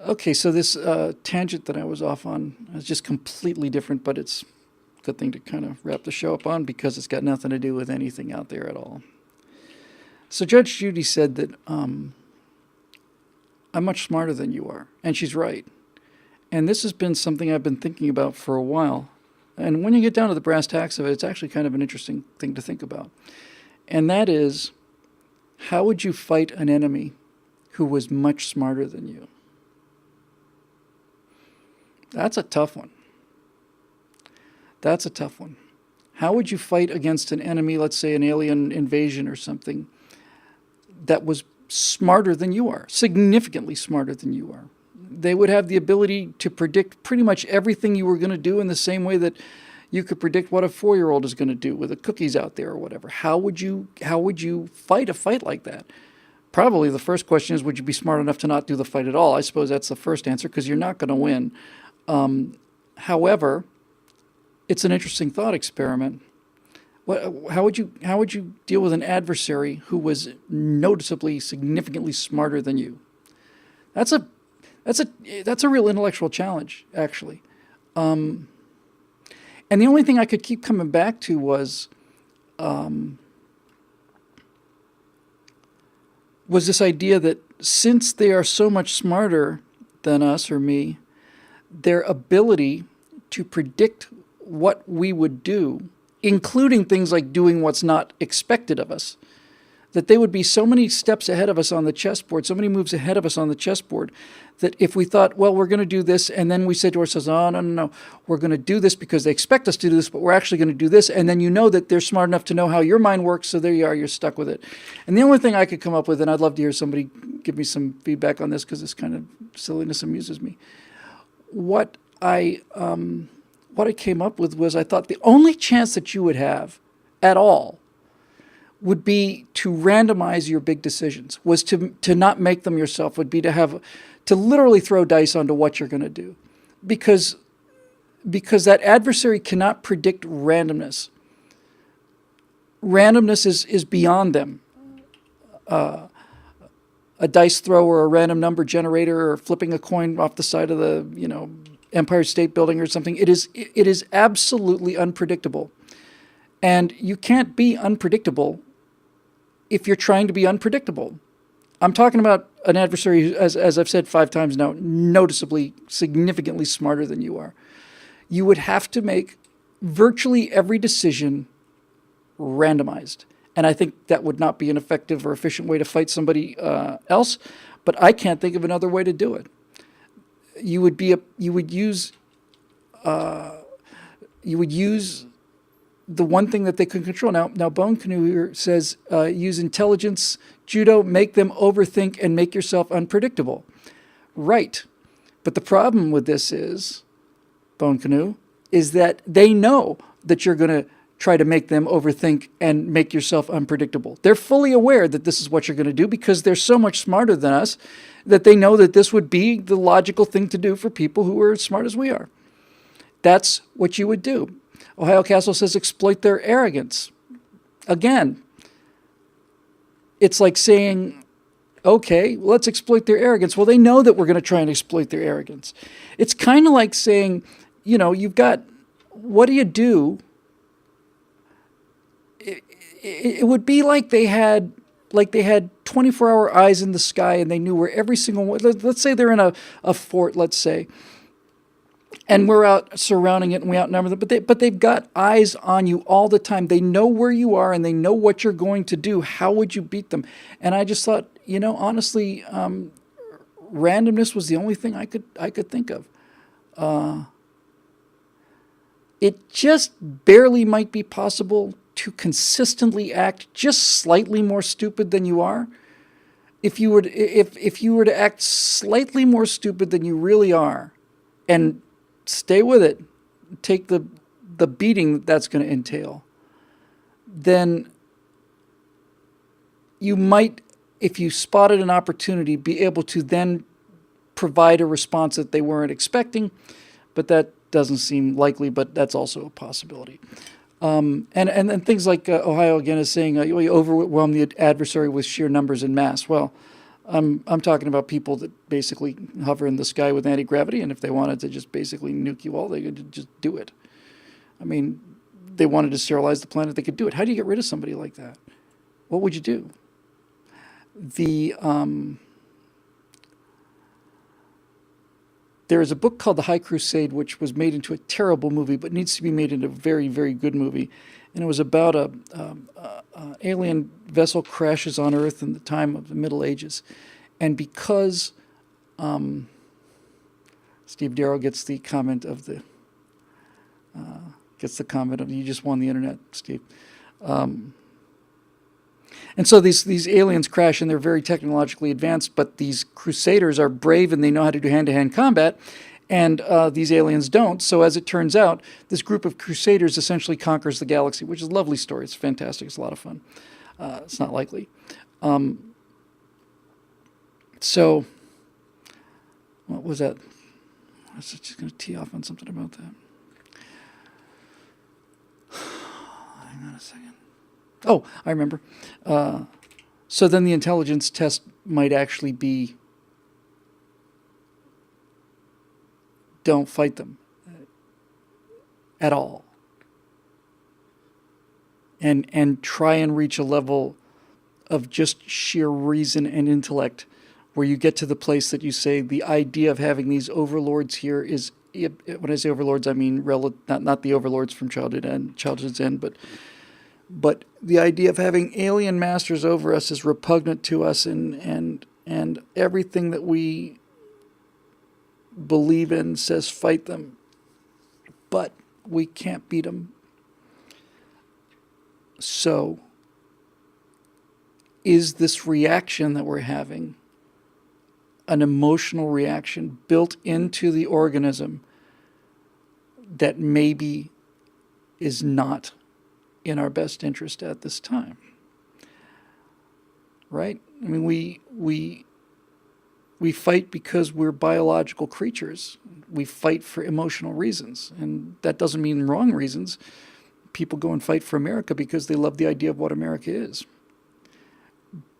Okay, so this tangent that I was off on is just completely different, but it's a good thing to kind of wrap the show up on because it's got nothing to do with anything out there at all. So Judge Judy said that I'm much smarter than you are, and she's right. And this has been something I've been thinking about for a while. And when you get down to the brass tacks of it, it's actually kind of an interesting thing to think about. And that is, how would you fight an enemy who was much smarter than you? That's a tough one. That's a tough one. How would you fight against an enemy, let's say an alien invasion or something, that was smarter than you are, significantly smarter than you are? They would have the ability to predict pretty much everything you were going to do in the same way that you could predict what a 4-year-old is going to do with the cookies out there or whatever. How would you fight a fight like that? Probably the first question is, would you be smart enough to not do the fight at all? I suppose that's the first answer because you're not going to win. However, it's an interesting thought experiment. How would you deal with an adversary who was noticeably, significantly smarter than you? That's a real intellectual challenge, actually. And the only thing I could keep coming back to was this idea that since they are so much smarter than us or me, their ability to predict what we would do, including things like doing what's not expected of us, that they would be so many steps ahead of us on the chessboard, so many moves ahead of us on the chessboard, that if we thought, well, we're going to do this, and then we said to ourselves, oh, no, we're going to do this because they expect us to do this, but we're actually going to do this, and then you know that they're smart enough to know how your mind works, so there you are, you're stuck with it. And the only thing I could come up with, and I'd love to hear somebody give me some feedback on this because this kind of silliness amuses me, what I came up with was I thought the only chance that you would have at all would be to randomize your big decisions, was to not make them yourself, would be to literally throw dice onto what you're going to do. Because that adversary cannot predict randomness. Randomness is beyond them. A dice throw or a random number generator or flipping a coin off the side of the, Empire State Building or something. It is absolutely unpredictable. And you can't be unpredictable if you're trying to be unpredictable. I'm talking about an adversary who, as I've said 5 times now, noticeably, significantly smarter than you are. You would have to make virtually every decision randomized. And I think that would not be an effective or efficient way to fight somebody else, but I can't think of another way to do it. You would use the one thing that they could control. Now Bone Canoe here says, use intelligence, judo, make them overthink and make yourself unpredictable. Right. But the problem with this is, Bone Canoe, is that they know that you're going to try to make them overthink and make yourself unpredictable. They're fully aware that this is what you're going to do because they're so much smarter than us that they know that this would be the logical thing to do for people who are as smart as we are. That's what you would do. Ohio Castle says exploit their arrogance. Again, it's like saying, okay, let's exploit their arrogance. Well, they know that we're going to try and exploit their arrogance. It's kind of like saying, you've got, what do you do? It would be like they had 24-hour eyes in the sky and they knew where every single one, let's say they're in a fort, let's say, and we're out surrounding it and we outnumber them, but they've got eyes on you all the time. They know where you are and they know what you're going to do. How would you beat them? And I just thought, honestly, randomness was the only thing I could think of. It just barely might be possible to consistently act just slightly more stupid than you are. If you were to act slightly more stupid than you really are, and stay with it, take the beating that's going to entail, then you might, if you spotted an opportunity, be able to then provide a response that they weren't expecting, but that doesn't seem likely, but that's also a possibility. And then things like Ohio again is saying, you overwhelm the adversary with sheer numbers and mass. Well, I'm talking about people that basically hover in the sky with anti-gravity, and if they wanted to just basically nuke you all, they could just do it. I mean, they wanted to sterilize the planet, they could do it. How do you get rid of somebody like that? What would you do? There is a book called The High Crusade, which was made into a terrible movie, but needs to be made into a very, very good movie. And it was about a alien vessel crashes on Earth in the time of the Middle Ages. And because Steve Darrow gets the comment of you just won the internet, Steve. And so these aliens crash, and they're very technologically advanced, but these crusaders are brave and they know how to do hand-to-hand combat, and these aliens don't. So as it turns out, this group of crusaders essentially conquers the galaxy, which is a lovely story. It's fantastic. It's a lot of fun. It's not likely. So what was that? I was just going to tee off on something about that. Hang on a second. Oh, I remember. So then the intelligence test might actually be, don't fight them at all. And try and reach a level of just sheer reason and intellect where you get to the place that you say the idea of having these overlords here is, when I say overlords, I mean not the overlords from Childhood's End, but the idea of having alien masters over us is repugnant to us, and everything that we believe in says fight them, but we can't beat them. So, is this reaction that we're having an emotional reaction built into the organism that maybe is not in our best interest at this time? Right? I mean, we fight because we're biological creatures. We fight for emotional reasons, and that doesn't mean wrong reasons. People go and fight for America because they love the idea of what America is.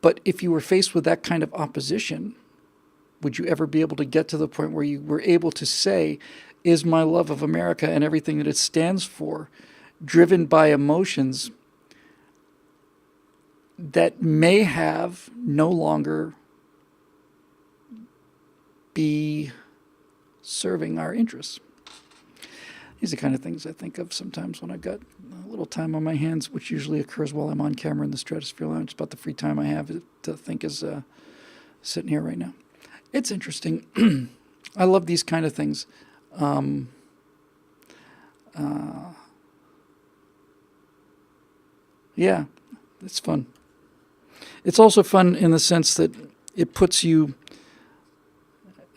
But if you were faced with that kind of opposition, would you ever be able to get to the point where you were able to say, is my love of America and everything that it stands for driven by emotions that may have no longer be serving our interests? These are the kind of things I think of sometimes when I've got a little time on my hands, which usually occurs while I'm on camera in the Stratosphere Lounge. It's about the free time I have to think is sitting here right now. It's interesting. I love these kind of things. Yeah, it's fun. It's also fun in the sense that it puts you...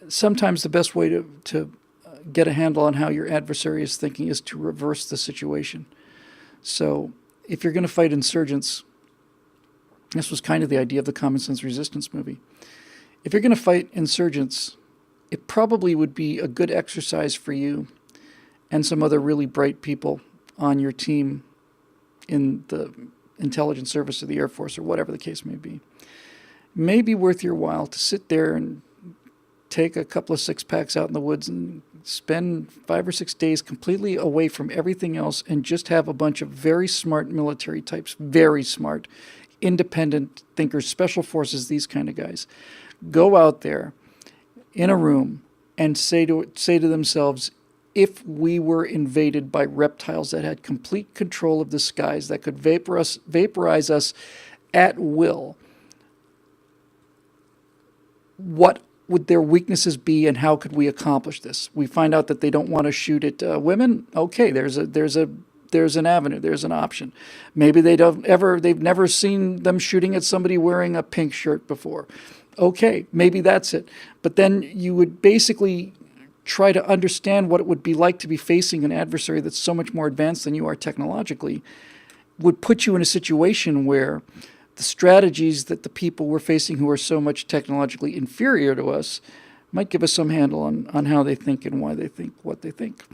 Sometimes the best way to get a handle on how your adversary is thinking is to reverse the situation. So if you're going to fight insurgents, this was kind of the idea of the Common Sense Resistance movie. If you're going to fight insurgents, it probably would be a good exercise for you and some other really bright people on your team in the intelligence service of the Air Force or whatever the case may be. It may be worth your while to sit there and take a couple of six-packs out in the woods and spend 5 or 6 days completely away from everything else and just have a bunch of very smart military types, very smart, independent thinkers, special forces, these kind of guys, go out there in a room and say to themselves, if we were invaded by reptiles that had complete control of the skies, that could vaporize us at will, what would their weaknesses be, and how could we accomplish this? We find out that they don't want to shoot at women. Okay, there's an avenue, there's an option. Maybe they've never seen them shooting at somebody wearing a pink shirt before. Okay, maybe that's it. But then you would basically try to understand what it would be like to be facing an adversary that's so much more advanced than you are technologically, would put you in a situation where the strategies that the people we're facing who are so much technologically inferior to us might give us some handle on how they think and why they think what they think.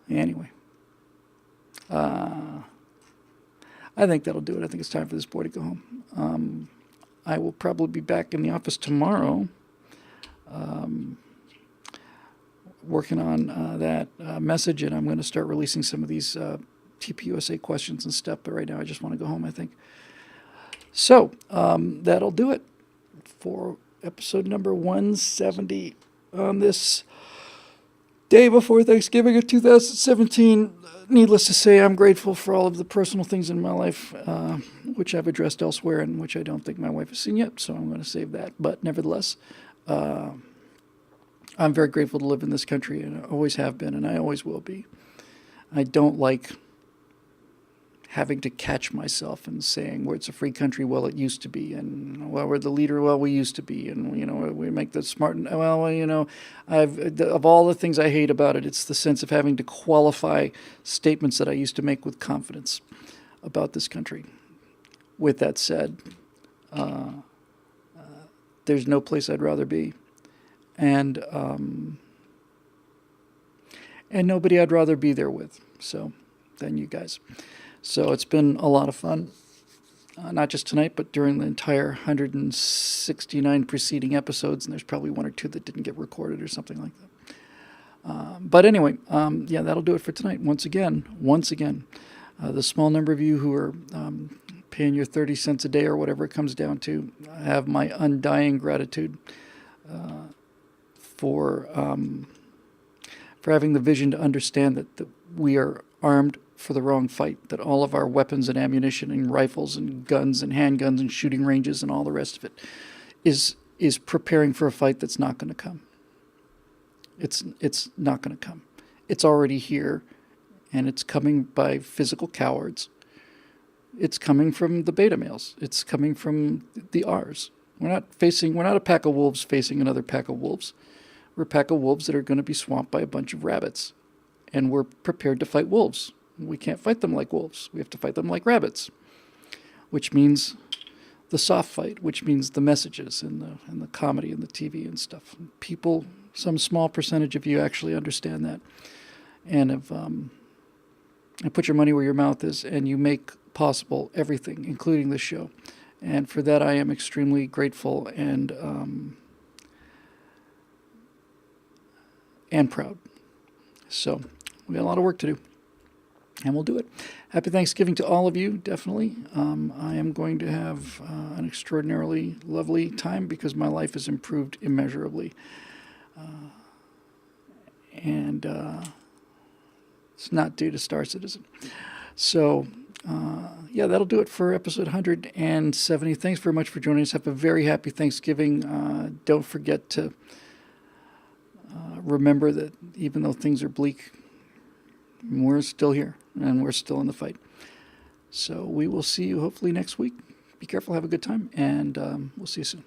Anyway, I think that'll do it. I think it's time for this boy to go home. I will probably be back in the office tomorrow, working on that message, and I'm going to start releasing some of these TPUSA questions and stuff. But right now, I just want to go home, I think. So that'll do it for episode number 170 on this day before Thanksgiving of 2017. Needless to say, I'm grateful for all of the personal things in my life, which I've addressed elsewhere and which I don't think my wife has seen yet, so I'm going to save that. But nevertheless, I'm very grateful to live in this country, and I always have been, and I always will be. I don't like having to catch myself and saying, well, it's a free country, well, it used to be, and, well, we're the leader, well, we used to be, and, we make the smart, well, of all the things I hate about it, it's the sense of having to qualify statements that I used to make with confidence about this country. With that said, there's no place I'd rather be, and nobody I'd rather be there with, than you guys. So it's been a lot of fun, not just tonight, but during the entire 169 preceding episodes, and there's probably one or two that didn't get recorded or something like that. But anyway, that'll do it for tonight. Once again, the small number of you who are paying your 30 cents a day or whatever it comes down to, I have my undying gratitude for having the vision to understand that we are armed for the wrong fight, that all of our weapons and ammunition and rifles and guns and handguns and shooting ranges and all the rest of it is preparing for a fight that's not going to come. It's not going to come. It's already here, and it's coming by physical cowards. It's coming from the beta males. It's coming from the R's. We're not a pack of wolves facing another pack of wolves. We're a pack of wolves that are going to be swamped by a bunch of rabbits, and we're prepared to fight wolves. We can't fight them like wolves. We have to fight them like rabbits, which means the soft fight, which means the messages and the comedy and the TV and stuff. People, some small percentage of you actually understand that, and put your money where your mouth is, and you make possible everything, including this show. And for that, I am extremely grateful and proud. So we got a lot of work to do. And we'll do it. Happy Thanksgiving to all of you, definitely. I am going to have an extraordinarily lovely time because my life has improved immeasurably. And it's not due to Star Citizen. So, that'll do it for episode 170. Thanks very much for joining us. Have a very happy Thanksgiving. Don't forget to remember that even though things are bleak, we're still here, and we're still in the fight. So we will see you hopefully next week. Be careful, have a good time, and we'll see you soon.